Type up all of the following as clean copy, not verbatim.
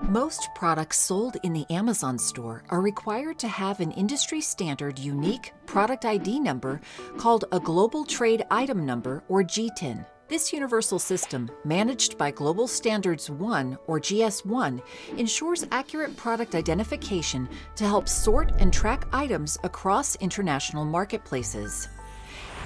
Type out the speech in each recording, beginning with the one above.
Most products sold in the Amazon store are required to have an industry-standard unique product ID number called a Global Trade Item Number, or GTIN. This universal system, managed by Global Standards 1 or GS1, ensures accurate product identification to help sort and track items across international marketplaces.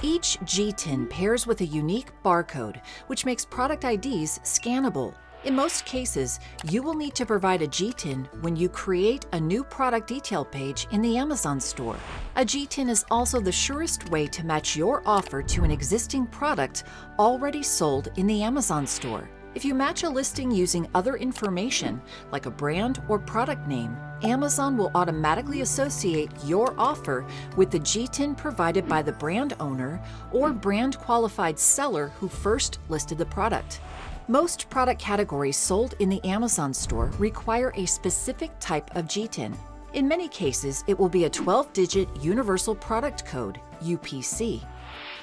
Each GTIN pairs with a unique barcode, which makes product IDs scannable. In most cases, you will need to provide a GTIN when you create a new product detail page in the Amazon store. A GTIN is also the surest way to match your offer to an existing product already sold in the Amazon store. If you match a listing using other information, like a brand or product name, Amazon will automatically associate your offer with the GTIN provided by the brand owner or brand qualified seller who first listed the product. Most product categories sold in the Amazon store require a specific type of GTIN. In many cases, it will be a 12-digit Universal Product Code, UPC.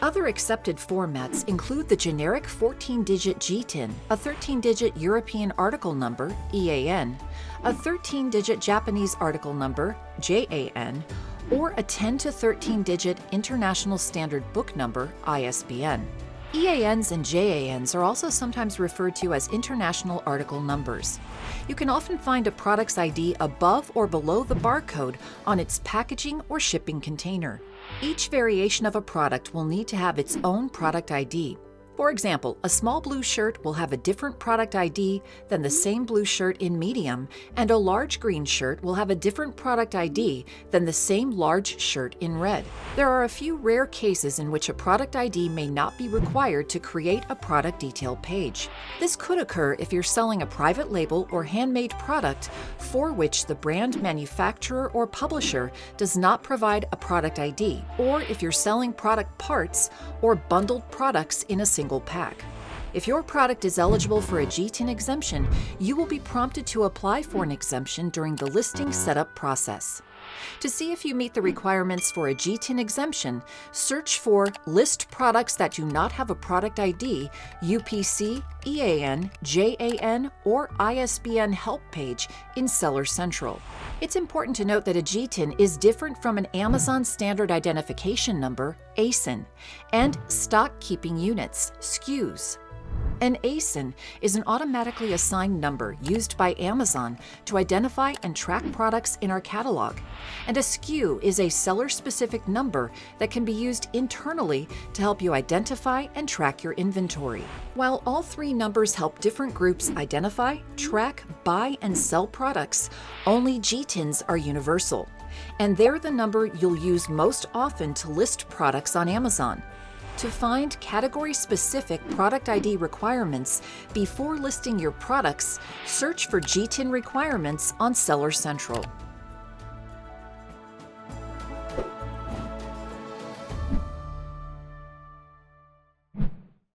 Other accepted formats include the generic 14-digit GTIN, a 13-digit European Article Number, EAN, a 13-digit Japanese Article Number, JAN, or a 10 to 13-digit International Standard Book Number, ISBN. EANs and JANs are also sometimes referred to as international article numbers. You can often find a product's ID above or below the barcode on its packaging or shipping container. Each variation of a product will need to have its own product ID. For example, a small blue shirt will have a different product ID than the same blue shirt in medium, and a large green shirt will have a different product ID than the same large shirt in red. There are a few rare cases in which a product ID may not be required to create a product detail page. This could occur if you're selling a private label or handmade product for which the brand manufacturer or publisher does not provide a product ID, or if you're selling product parts or bundled products in a single pack. If your product is eligible for a GTIN exemption, you will be prompted to apply for an exemption during the listing setup process. To see if you meet the requirements for a GTIN exemption, search for List Products that do not have a product ID, UPC, EAN, JAN, or ISBN help page in Seller Central. It's important to note that a GTIN is different from an Amazon Standard Identification Number, ASIN, and Stock Keeping Units, SKUs. An ASIN is an automatically assigned number used by Amazon to identify and track products in our catalog, and a SKU is a seller-specific number that can be used internally to help you identify and track your inventory. While all three numbers help different groups identify, track, buy, and sell products, only GTINs are universal, and they're the number you'll use most often to list products on Amazon. To find category-specific product ID requirements before listing your products, search for GTIN requirements on Seller Central.